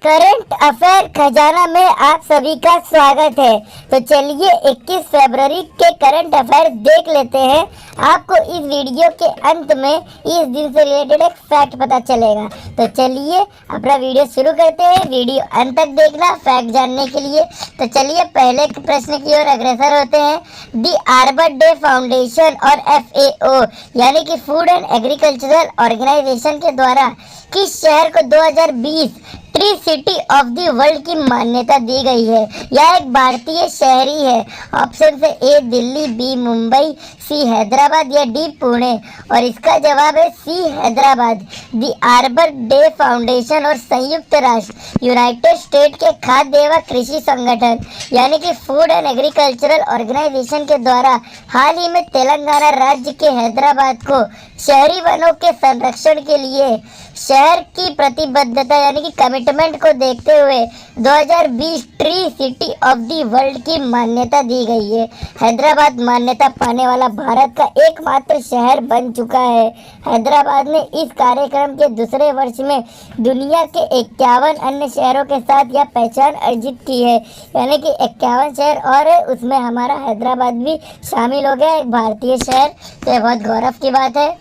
Current affair खजाना में आप सभी का स्वागत है। तो चलिए 21 फरवरी के करंट अफेयर देख लेते हैं। आपको इस वीडियो के अंत में इस दिन से रिलेटेड एक फैक्ट पता चलेगा। तो चलिए अपना वीडियो शुरू करते हैं। वीडियो अंत तक देखना फैक्ट जानने के लिए। तो चलिए पहले प्रश्न की ओर अग्रसर होते हैं। दी आर्बर डे फाउंडेशन और FAO यानी कि फूड एंड एग्रीकल्चरल ऑर्गेनाइजेशन के द्वारा किस शहर को 2020 tree city of the world की मान्यता दी गई है? यह एक भारतीय शहरी है। ऑप्शन से A Delhi, B Mumbai, C Hyderabad या डी पुणे। और इसका जवाब है C Hyderabad. The Arbor Day Foundation और संयुक्त राष्ट्र यूनाइटेड स्टेट के खाद्य एवं कृषि संगठन यानी कि फूड एंड एग्रीकल्चरल ऑर्गेनाइजेशन के द्वारा हाल ही में तेलंगाना राज्य के हैदराबाद को शहरी वनों के संरक्षण के लिए शहर की प्रतिबद्धता यानी कि कमिटमेंट को देखते हुए 2020 tree city of the world की मान्यता दी गई है। हैदराबाद मान्यता पाने वाला भारत का एकमात्र शहर बन चुका है। हैदराबाद ने इस कार्यक्रम के दूसरे वर्ष में दुनिया के 51 अन्य शहरों के साथ यह पहचान अर्जित की है, यानी कि 51 शहर और उसमें हमारा हैदराबाद भी शामिल हो गया, एक भारतीय शहर। तो ये बहुत गौरव की बात है,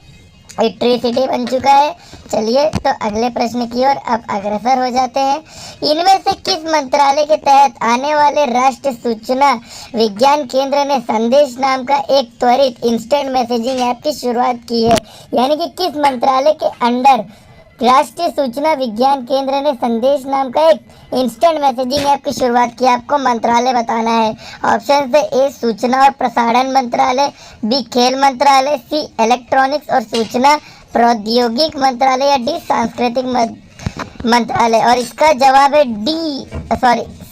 एक ट्री सिटी बन चुका है। चलिए तो अगले प्रश्न की ओर अब अग्रसर हो जाते हैं। इनमें से किस मंत्रालय के तहत आने वाले राष्ट्रीय सूचना विज्ञान केंद्र ने संदेश नाम का एक त्वरित इंस्टेंट मैसेजिंग ऐप की शुरुआत की है? यानी कि किस मंत्रालय के अंडर राष्ट्रीय सूचना विज्ञान केंद्र ने संदेश नाम का एक इंस्टेंट मैसेजिंग ऐप की शुरुआत की? आपको मंत्रालय बताना है। ऑप्शन से ए सूचना और प्रसारण मंत्रालय, बी खेल मंत्रालय, सी इलेक्ट्रॉनिक्स और सूचना प्रौद्योगिक मंत्रालय या डी सांस्कृतिक मंत्रालय। और इसका जवाब है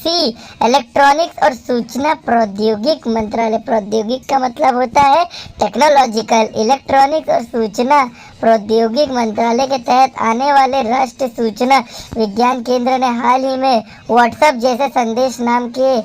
सी इलेक्ट्रॉनिक्स और सूचना प्रौद्योगिक मंत्रालय। प्रौद्योगिक का मतलब होता है टेक्नोलॉजिकल। इलेक्ट्रॉनिक्स और सूचना प्रौद्योगिक मंत्रालय के तहत आने वाले राष्ट्रीय सूचना विज्ञान केंद्र ने हाल ही में व्हाट्सएप जैसे संदेश नाम के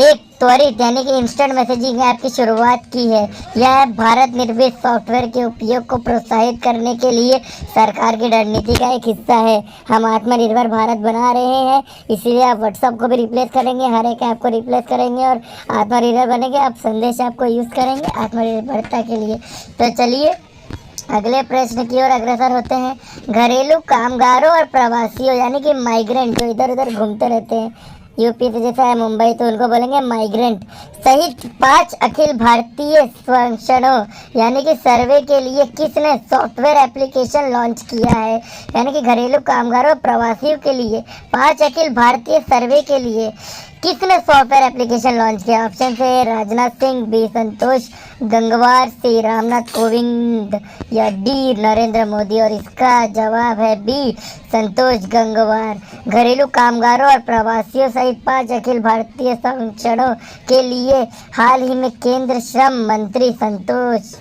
एक त्वरित यानी कि इंस्टेंट मैसेजिंग ऐप की शुरुआत की है। यह भारत निर्मित सॉफ्टवेयर के उपयोग को प्रोत्साहित करने के लिए सरकार की रणनीति का एक हिस्सा है। हम आत्मनिर्भर भारत बना रहे हैं, इसीलिए आप व्हाट्सएप को भी रिप्लेस करेंगे, हर एक ऐप को रिप्लेस करेंगे और आत्मनिर्भर बनेंगे। आप संदेश ऐप को यूज़ करेंगे आत्मनिर्भरता के लिए। तो चलिए अगले प्रश्न की ओर अग्रसर होते हैं। घरेलू कामगारों और प्रवासियों यानी कि माइग्रेंट जो इधर उधर घूमते रहते हैं, यूपी से जैसा है मुंबई तो उनको बोलेंगे माइग्रेंट, सहित 5 अखिल भारतीय सर्वेक्षणों यानी कि सर्वे के लिए किसने सॉफ्टवेयर एप्लीकेशन लॉन्च किया है? यानी कि घरेलू कामगारों और प्रवासियों के लिए 5 अखिल भारतीय सर्वे के लिए किसने सॉफ्टवेयर एप्लीकेशन लॉन्च किया? ऑप्शन से राजनाथ सिंह, बी संतोष गंगवार, सी रामनाथ कोविंद या डी नरेंद्र मोदी। और इसका जवाब है बी संतोष गंगवार। घरेलू कामगारों और प्रवासियों सहित 5 अखिल भारतीय सर्वेक्षणों के लिए हाल ही में केंद्र श्रम मंत्री संतोष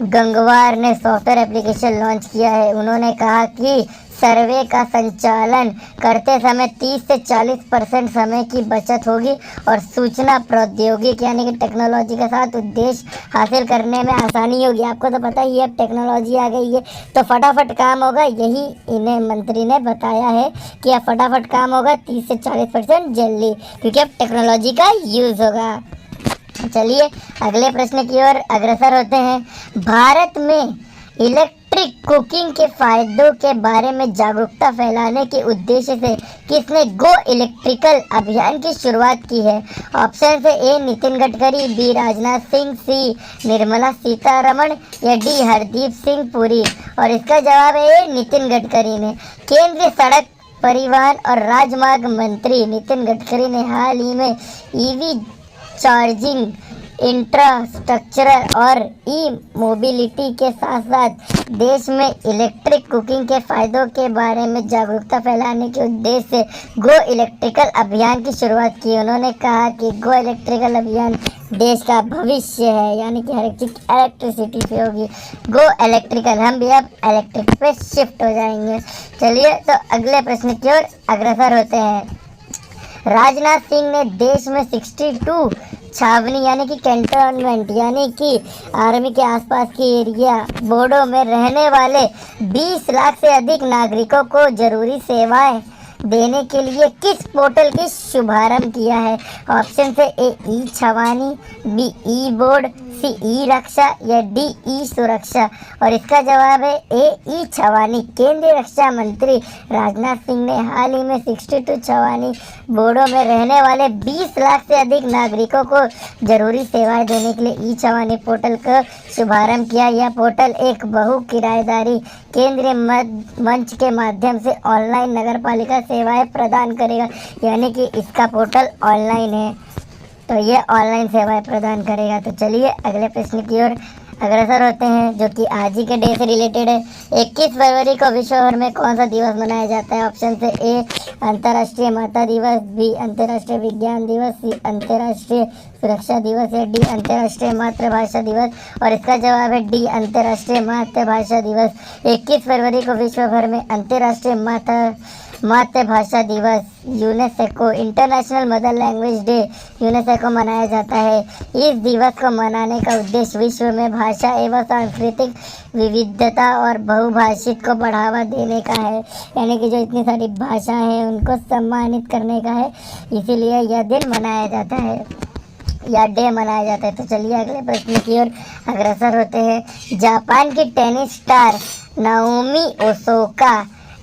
गंगवार ने सॉफ्टवेयर एप्लीकेशन लॉन्च किया है। उन्होंने कहा कि सर्वे का संचालन करते समय 30 से 40% समय की बचत होगी और सूचना प्रौद्योगिकी यानी कि टेक्नोलॉजी के साथ उद्देश्य हासिल करने में आसानी होगी। आपको तो पता ही है अब टेक्नोलॉजी आ गई है तो फटाफट काम होगा, यही इन्हें मंत्री ने बताया है कि अब फटाफट काम होगा 30 से 40% जल्दी, क्योंकि अब टेक्नोलॉजी का यूज़ होगा। चलिए अगले प्रश्न की ओर अग्रसर होते हैं। भारत में इलेक्ट्रिक कुकिंग के फायदों के बारे में जागरूकता फैलाने के उद्देश्य से किसने गो इलेक्ट्रिकल अभियान की शुरुआत की है? ऑप्शन से ए नितिन गडकरी, बी राजनाथ सिंह, सी निर्मला सीतारमण या डी हरदीप सिंह पुरी। और इसका जवाब है ए नितिन गडकरी ने। केंद्रीय सड़क परिवहन और राजमार्ग मंत्री नितिन गडकरी ने हाल ही में ईवी चार्जिंग इंफ्रास्ट्रक्चर और ई मोबिलिटी के साथ साथ देश में इलेक्ट्रिक कुकिंग के फायदों के बारे में जागरूकता फैलाने के उद्देश्य से गो इलेक्ट्रिकल अभियान की शुरुआत की। उन्होंने कहा कि गो इलेक्ट्रिकल अभियान देश का भविष्य है, यानी कि हर एक चीज इलेक्ट्रिसिटी से होगी। गो इलेक्ट्रिकल, हम भी अब इलेक्ट्रिक पे शिफ्ट हो जाएंगे। चलिए तो अगले प्रश्न की ओर अग्रसर होते हैं। राजनाथ सिंह ने देश में 62 छावनी यानी कि कैंटोनमेंट यानी कि आर्मी के आसपास की एरिया बोर्डों में रहने वाले 20 लाख से अधिक नागरिकों को जरूरी सेवाएं देने के लिए किस पोर्टल की शुभारंभ किया है? ऑप्शन से ए ई छावनी, बी ई बोर्ड, सी ई रक्षा या डी ई सुरक्षा। और इसका जवाब है ए ई छावनी। केंद्रीय रक्षा मंत्री राजनाथ सिंह ने हाल ही में 62 छावनी बोर्डों में रहने वाले 20 लाख से अधिक नागरिकों को जरूरी सेवाएं देने के लिए ई छावनी पोर्टल का शुभारंभ किया। यह पोर्टल एक बहु किराएदारी केंद्रीय मंच के माध्यम से ऑनलाइन नगरपालिका सेवाएं प्रदान करेगा, यानी कि इसका पोर्टल ऑनलाइन है, तो ये ऑनलाइन सेवाएं प्रदान करेगा। तो चलिए अगले प्रश्न की ओर अग्रसर होते हैं, जो कि आज ही के डे से रिलेटेड है। 21 फरवरी को विश्व भर में कौन सा दिवस मनाया जाता है? ऑप्शन से ए अंतर्राष्ट्रीय माता दिवस, बी अंतर्राष्ट्रीय विज्ञान दिवस, सी अंतर्राष्ट्रीय सुरक्षा दिवस या डी अंतर्राष्ट्रीय मातृभाषा दिवस। और इसका जवाब है डी अंतर्राष्ट्रीय मातृभाषा दिवस। 21 फरवरी को विश्व भर में अंतर्राष्ट्रीय मातृभाषा दिवस UNESCO international mother language day UNESCO मनाया जाता है। इस दिवस को मनाने का उद्देश्य विश्व में भाषा एवं सांस्कृतिक विविधता और बहुभाषिक को बढ़ावा देने का है, यानी कि जो इतनी सारी भाषाएं हैं उनको सम्मानित करने का है, इसीलिए यह दिन मनाया जाता है या डे मनाया जाता है। तो चलिए अगले प्रश्न की ओर अग्रसर होते हैं। जापान की टेनिस स्टार नाओमी ओसाका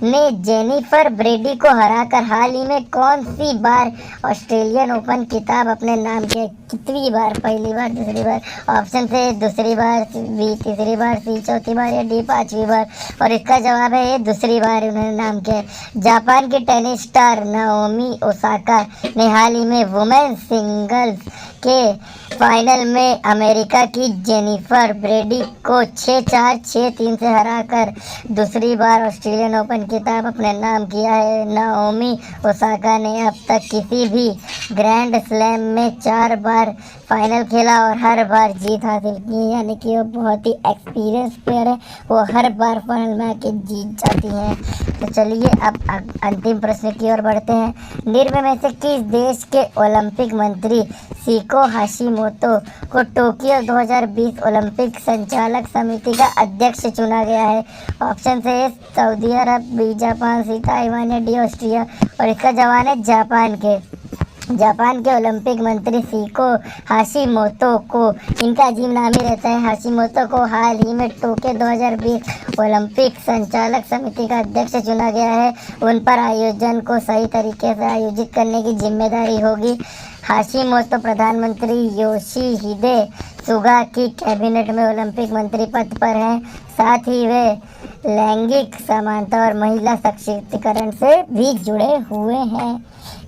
ने जेनिफर ब्रेडी को हराकर हाल ही में कौन सी बार ऑस्ट्रेलियन ओपन खिताब अपने नाम किया? कितनी बार? पहली बार, दूसरी बार? ऑप्शन से दूसरी बार, बी तीसरी बार, सी चौथी बार या डी पांचवी बार। और इसका जवाब है ये दूसरी बार उन्होंने नाम किया। जापान की टेनिस स्टार नाओमी ओसाका ने हाल ही में वुमेन्स सिंगल्स के फाइनल में अमेरिका की जेनिफर ब्रेडी को 6-4, 6-3 से हराकर दूसरी बार ऑस्ट्रेलियन ओपन खिताब अपने नाम किया है। नाओमी ओसाका ने अब तक किसी भी ग्रैंड स्लैम में 4 बार फाइनल खेला और हर बार जीत हासिल की, यानी कि वो बहुत ही एक्सपीरियंस प्लेयर है, वो हर बार फाइनल में आके जीत जाती हैं। तो चलिए अब अंतिम प्रश्न की ओर बढ़ते हैं। निम्न में से किस देश के ओलंपिक मंत्री शिको हाशिमोतो को टोक्यो 2020 ओलंपिक संचालक समिति का अध्यक्ष चुना गया है? ऑप्शन से सऊदी अरब, बी जापान, सी ताइवान या डी ऑस्ट्रिया। और इसका जवाब है जापान के ओलंपिक मंत्री शिको हाशिमोतो को, इनका अजीब नाम ही रहता है, हाशिमोतो को हाल ही में टोक्यो 2020 ओलंपिक संचालक समिति का अध्यक्ष चुना गया है। उन पर आयोजन को सही तरीके से आयोजित करने की जिम्मेदारी होगी। हाशिमोतो प्रधानमंत्री योशिहिदे सुगा की कैबिनेट में ओलंपिक मंत्री पद पर हैं। साथ ही वे लैंगिक समानता और महिला सशक्तिकरण से भी जुड़े हुए हैं।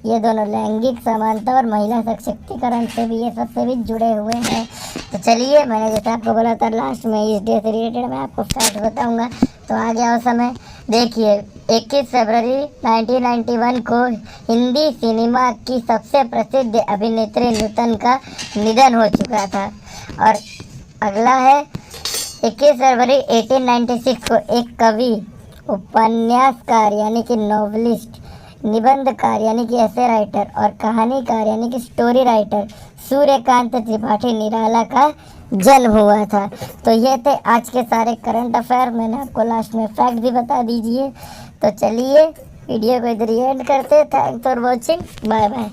ये दोनों लैंगिक समानता और महिला सशक्तिकरण से भी, ये सबसे भी जुड़े हुए हैं। तो चलिए मैंने जैसे आपको बोला था लास्ट में इस डे से रिलेटेड मैं आपको फैक्ट बताऊंगा, तो आ गया वो समय। देखिए 21 फरवरी 1991 को हिंदी सिनेमा की सबसे प्रसिद्ध अभिनेत्री नूतन का निधन हो चुका था। और अगला है 21 फरवरी 1896 को एक कवि, उपन्यासकार यानी कि नॉवलिस्ट, निबंधकार यानी कि ऐसे राइटर और कहानीकार यानी कि स्टोरी राइटर सूर्यकांत त्रिपाठी निराला का जन्म हुआ था। तो ये थे आज के सारे करंट अफेयर। मैंने आपको लास्ट में फैक्ट भी बता दीजिए। तो चलिए वीडियो को इधर ही एंड करते। Thanks for watching, bye bye.